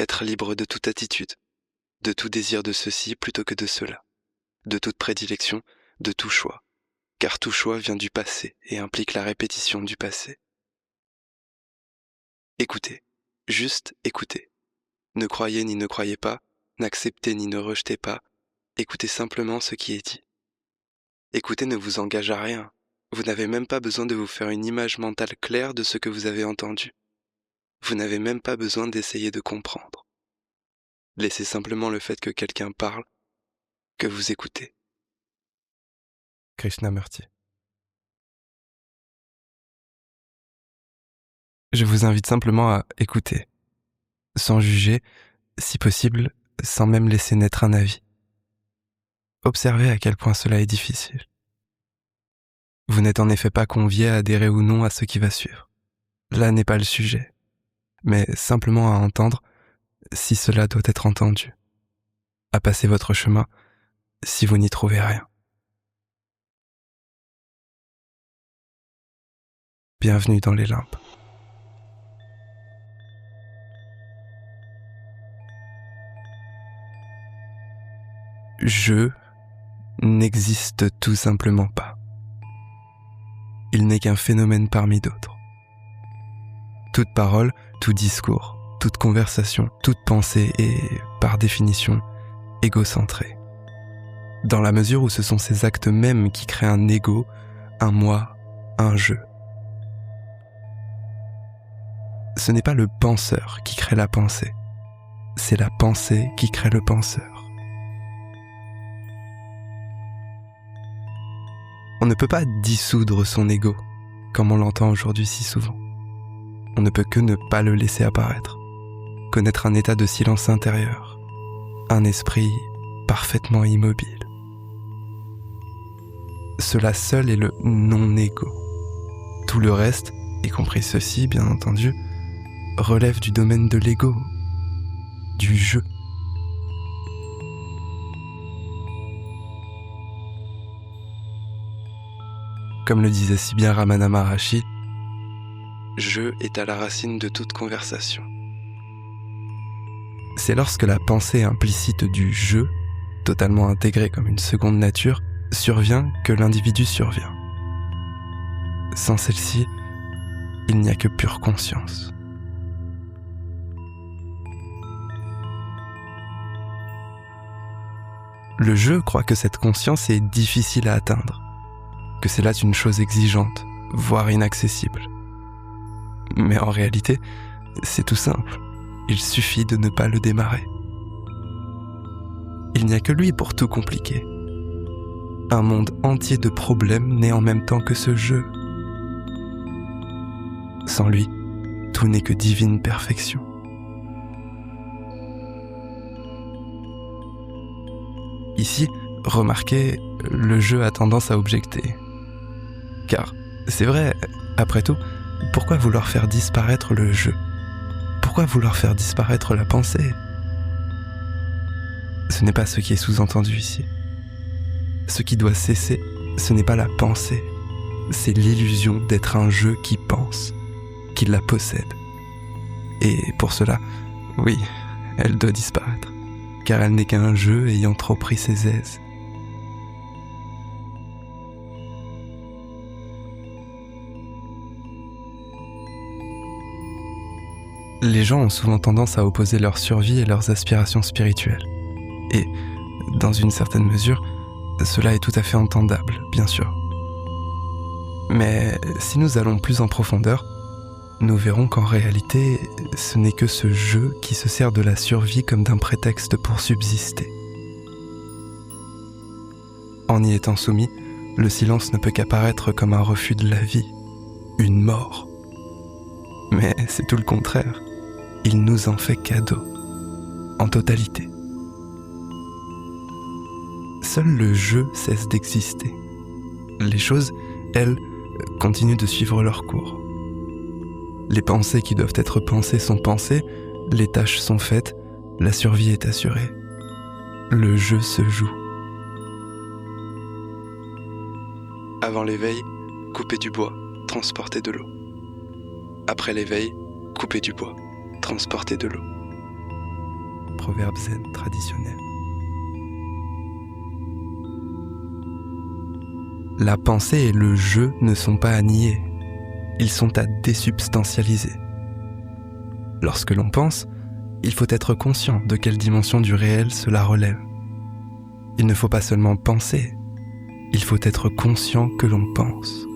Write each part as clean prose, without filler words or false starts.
être libre de toute attitude, de tout désir de ceci plutôt que de cela, de toute prédilection, de tout choix, car tout choix vient du passé et implique la répétition du passé. Écoutez, juste écoutez. Ne croyez ni ne croyez pas, n'acceptez ni ne rejetez pas, écoutez simplement ce qui est dit. Écouter ne vous engage à rien, vous n'avez même pas besoin de vous faire une image mentale claire de ce que vous avez entendu. Vous n'avez même pas besoin d'essayer de comprendre. Laissez simplement le fait que quelqu'un parle, que vous écoutez. Krishnamurti. Je vous invite simplement à écouter, sans juger, si possible, sans même laisser naître un avis. Observez à quel point cela est difficile. Vous n'êtes en effet pas convié à adhérer ou non à ce qui va suivre. Là n'est pas le sujet, mais simplement à entendre si cela doit être entendu, à passer votre chemin si vous n'y trouvez rien. Bienvenue dans les limbes. Je n'existe tout simplement pas. Il n'est qu'un phénomène parmi d'autres. Toute parole, tout discours, toute conversation, toute pensée est, par définition, égocentrée. Dans la mesure où ce sont ces actes mêmes qui créent un ego, un moi, un je. Ce n'est pas le penseur qui crée la pensée, c'est la pensée qui crée le penseur. On ne peut pas dissoudre son ego, comme on l'entend aujourd'hui si souvent. On ne peut que ne pas le laisser apparaître, connaître un état de silence intérieur, un esprit parfaitement immobile. Cela seul est le non-ego. Tout le reste, y compris ceci bien entendu, relève du domaine de l'ego, du je. Comme le disait si bien Ramana Maharshi, « Je est à la racine de toute conversation ». C'est lorsque la pensée implicite du « je », totalement intégrée comme une seconde nature, survient que l'individu survient. Sans celle-ci, il n'y a que pure conscience. Le je croit que cette conscience est difficile à atteindre, que c'est là une chose exigeante, voire inaccessible. Mais en réalité, c'est tout simple. Il suffit de ne pas le démarrer. Il n'y a que lui pour tout compliquer. Un monde entier de problèmes naît en même temps que ce jeu. Sans lui, tout n'est que divine perfection. Ici, remarquez, le jeu a tendance à objecter. Car, c'est vrai, après tout, pourquoi vouloir faire disparaître le jeu ? Pourquoi vouloir faire disparaître la pensée ? Ce n'est pas ce qui est sous-entendu ici. Ce qui doit cesser, ce n'est pas la pensée, c'est l'illusion d'être un jeu qui pense, qui la possède. Et pour cela, oui, elle doit disparaître, car elle n'est qu'un jeu ayant trop pris ses aises. Les gens ont souvent tendance à opposer leur survie et leurs aspirations spirituelles. Et, dans une certaine mesure, cela est tout à fait entendable, bien sûr. Mais si nous allons plus en profondeur, nous verrons qu'en réalité, ce n'est que ce jeu qui se sert de la survie comme d'un prétexte pour subsister. En y étant soumis, le silence ne peut qu'apparaître comme un refus de la vie, une mort. Mais c'est tout le contraire. Il nous en fait cadeau, en totalité. Seul le jeu cesse d'exister. Les choses, elles, continuent de suivre leur cours. Les pensées qui doivent être pensées sont pensées, les tâches sont faites, la survie est assurée. Le jeu se joue. Avant l'éveil, couper du bois, transporter de l'eau. Après l'éveil, couper du bois, transporter de l'eau. proverbe zen traditionnel. La pensée et le je ne sont pas à nier, ils sont à désubstantialiser. Lorsque l'on pense, il faut être conscient de quelle dimension du réel cela relève. Il ne faut pas seulement penser, il faut être conscient que l'on pense.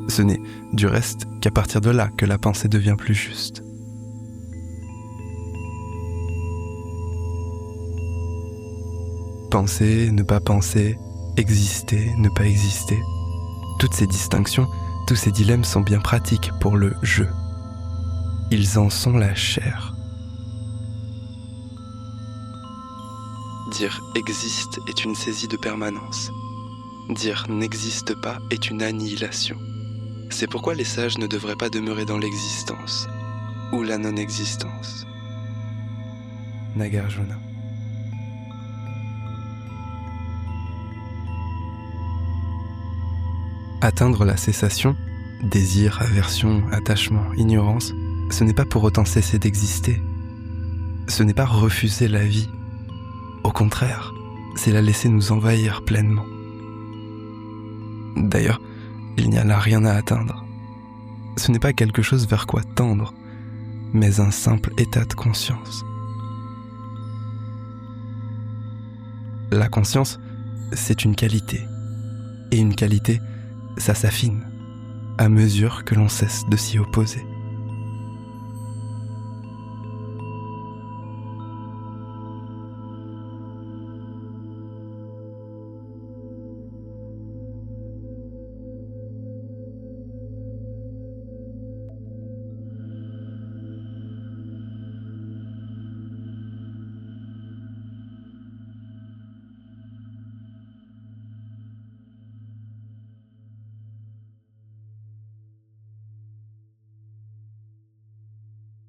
Ce n'est, du reste, qu'à partir de là que la pensée devient plus juste. Penser, ne pas penser, exister, ne pas exister. Toutes ces distinctions, tous ces dilemmes sont bien pratiques pour le « je ». Ils en sont la chair. Dire « existe » est une saisie de permanence. Dire « n'existe pas » est une annihilation. C'est pourquoi les sages ne devraient pas demeurer dans l'existence ou la non-existence. Nagarjuna. Atteindre la cessation, désir, aversion, attachement, ignorance, ce n'est pas pour autant cesser d'exister. Ce n'est pas refuser la vie. Au contraire, c'est la laisser nous envahir pleinement. D'ailleurs, il n'y a là rien à atteindre. Ce n'est pas quelque chose vers quoi tendre, mais un simple état de conscience. La conscience, c'est une qualité. Et une qualité, ça s'affine, à mesure que l'on cesse de s'y opposer.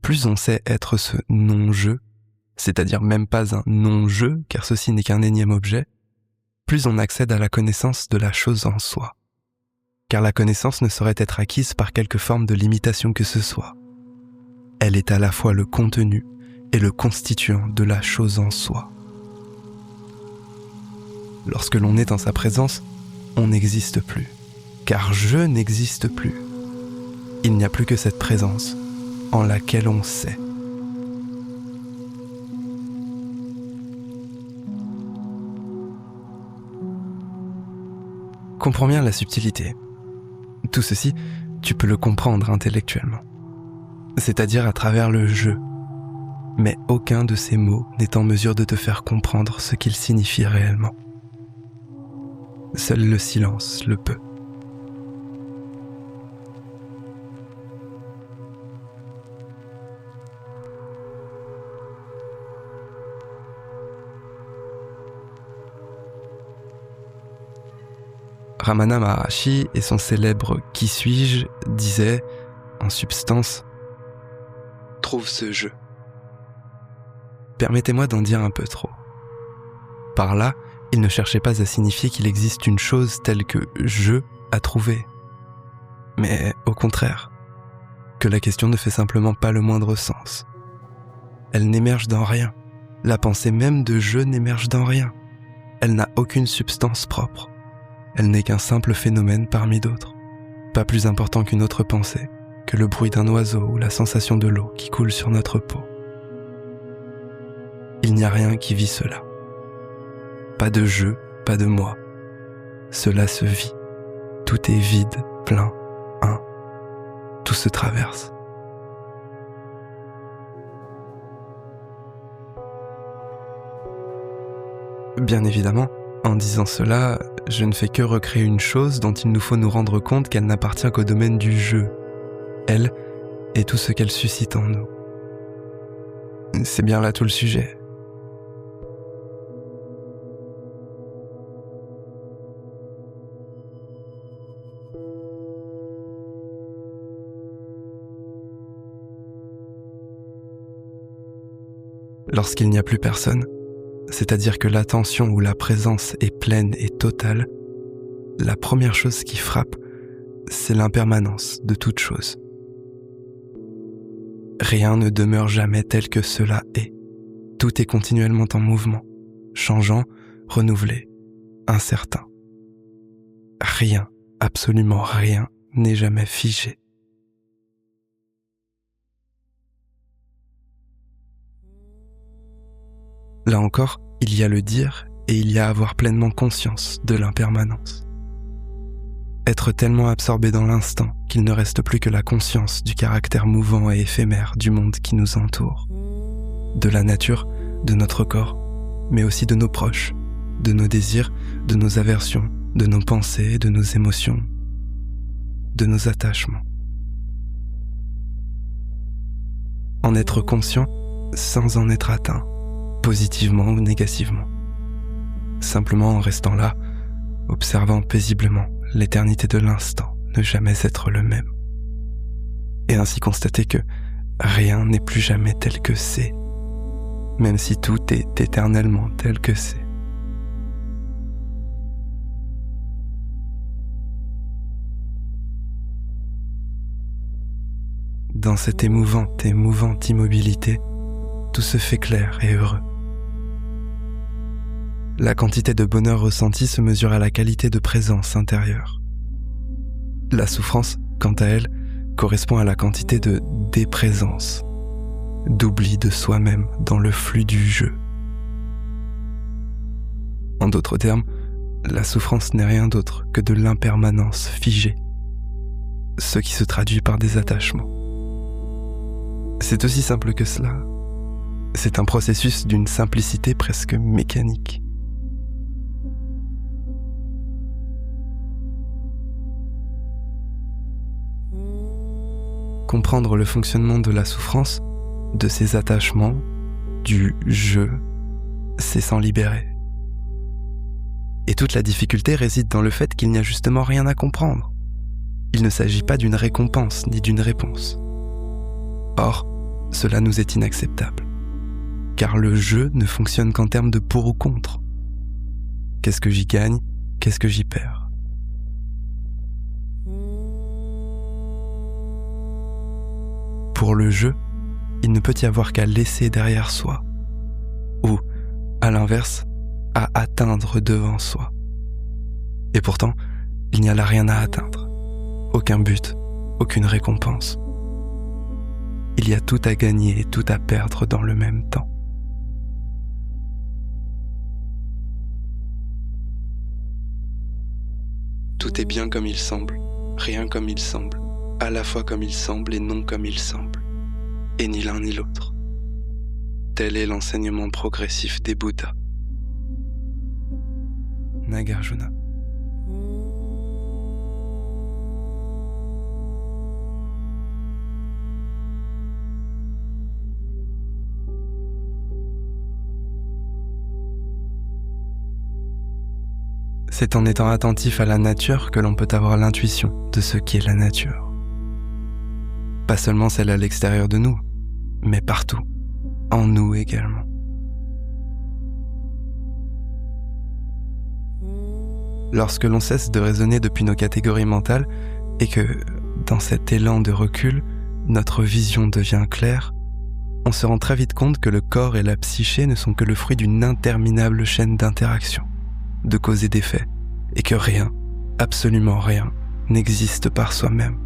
Plus on sait être ce non-je, c'est-à-dire même pas un non-je, car ceci n'est qu'un énième objet, plus on accède à la connaissance de la chose en soi. Car la connaissance ne saurait être acquise par quelque forme de limitation que ce soit. Elle est à la fois le contenu et le constituant de la chose en soi. Lorsque l'on est en sa présence, on n'existe plus, car je n'existe plus. Il n'y a plus que cette présence, en laquelle on sait. Comprends bien la subtilité. Tout ceci, tu peux le comprendre intellectuellement, c'est-à-dire à travers le « je ». Mais aucun de ces mots n'est en mesure de te faire comprendre ce qu'ils signifient réellement. Seul le silence le peut. Ramana Maharshi et son célèbre « Qui suis-je » disaient, en substance, « Trouve ce je ». Permettez-moi d'en dire un peu trop. Par là, il ne cherchait pas à signifier qu'il existe une chose telle que « je » à trouver, mais au contraire, que la question ne fait simplement pas le moindre sens. Elle n'émerge dans rien. La pensée même de « je » n'émerge dans rien. Elle n'a aucune substance propre. Elle n'est qu'un simple phénomène parmi d'autres, pas plus important qu'une autre pensée, que le bruit d'un oiseau ou la sensation de l'eau qui coule sur notre peau. Il n'y a rien qui vit cela. Pas de je, pas de moi. Cela se vit. Tout est vide, plein, un. Tout se traverse. Bien évidemment, en disant cela, je ne fais que recréer une chose dont il nous faut nous rendre compte qu'elle n'appartient qu'au domaine du je, elle et tout ce qu'elle suscite en nous. C'est bien là tout le sujet. Lorsqu'il n'y a plus personne, c'est-à-dire que l'attention ou la présence est pleine et totale, la première chose qui frappe, c'est l'impermanence de toute chose. Rien ne demeure jamais tel que cela est. Tout est continuellement en mouvement, changeant, renouvelé, incertain. Rien, absolument rien, n'est jamais figé. Là encore, il y a le dire et il y a avoir pleinement conscience de l'impermanence. Être tellement absorbé dans l'instant qu'il ne reste plus que la conscience du caractère mouvant et éphémère du monde qui nous entoure, de la nature, de notre corps, mais aussi de nos proches, de nos désirs, de nos aversions, de nos pensées, de nos émotions, de nos attachements. En être conscient sans en être atteint, positivement ou négativement. Simplement en restant là, observant paisiblement l'éternité de l'instant, ne jamais être le même. Et ainsi constater que rien n'est plus jamais tel que c'est, même si tout est éternellement tel que c'est. Dans cette émouvante immobilité, tout se fait clair et heureux. La quantité de bonheur ressenti se mesure à la qualité de présence intérieure. La souffrance, quant à elle, correspond à la quantité de déprésence, d'oubli de soi-même dans le flux du jeu. En d'autres termes, la souffrance n'est rien d'autre que de l'impermanence figée, ce qui se traduit par des attachements. C'est aussi simple que cela. C'est un processus d'une simplicité presque mécanique. Comprendre le fonctionnement de la souffrance, de ses attachements, du « je », c'est s'en libérer. Et toute la difficulté réside dans le fait qu'il n'y a justement rien à comprendre. Il ne s'agit pas d'une récompense ni d'une réponse. Or, cela nous est inacceptable. Car le « je » ne fonctionne qu'en termes de pour ou contre. Qu'est-ce que j'y gagne? Qu'est-ce que j'y perds? Pour le « je », il ne peut y avoir qu'à laisser derrière soi, ou, à l'inverse, à atteindre devant soi. Et pourtant, il n'y a là rien à atteindre, aucun but, aucune récompense. Il y a tout à gagner et tout à perdre dans le même temps. Tout est bien comme il semble, rien comme il semble, à la fois comme il semble et non comme il semble, et ni l'un ni l'autre. Tel est l'enseignement progressif des Bouddhas. Nagarjuna. C'est en étant attentif à la nature que l'on peut avoir l'intuition de ce qu'est la nature. Pas seulement celle à l'extérieur de nous, mais partout, en nous également. Lorsque l'on cesse de raisonner depuis nos catégories mentales et que, dans cet élan de recul, notre vision devient claire, on se rend très vite compte que le corps et la psyché ne sont que le fruit d'une interminable chaîne d'interactions, de cause et d'effet, et que rien, absolument rien, n'existe par soi-même.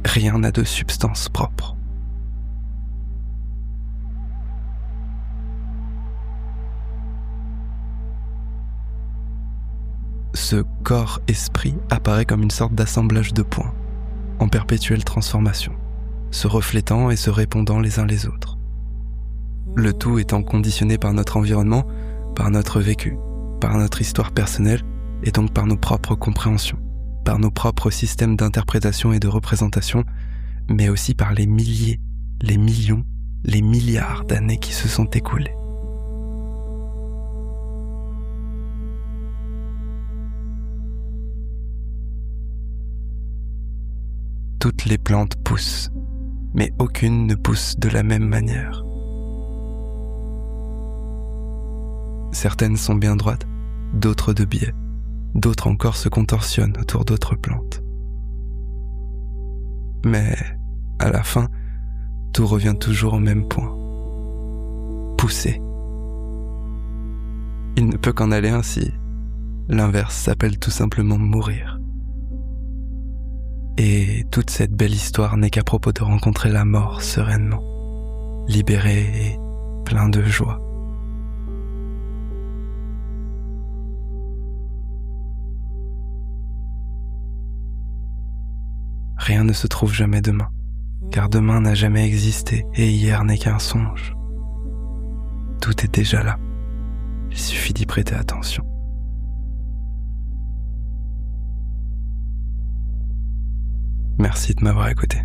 Rien n'a de substance propre. Ce corps-esprit apparaît comme une sorte d'assemblage de points, en perpétuelle transformation, se reflétant et se répondant les uns les autres. Le tout étant conditionné par notre environnement, par notre vécu, par notre histoire personnelle et donc par nos propres compréhensions, par nos propres systèmes d'interprétation et de représentation, mais aussi par les milliers, les millions, les milliards d'années qui se sont écoulées. Toutes les plantes poussent, mais aucune ne pousse de la même manière. Certaines sont bien droites, d'autres de biais, d'autres encore se contorsionnent autour d'autres plantes. Mais, à la fin, tout revient toujours au même point. Pousser. Il ne peut qu'en aller ainsi. L'inverse s'appelle tout simplement mourir. Et toute cette belle histoire n'est qu'à propos de rencontrer la mort sereinement, libéré et plein de joie. Rien ne se trouve jamais demain, car demain n'a jamais existé et hier n'est qu'un songe. Tout est déjà là, il suffit d'y prêter attention. Merci de m'avoir écouté.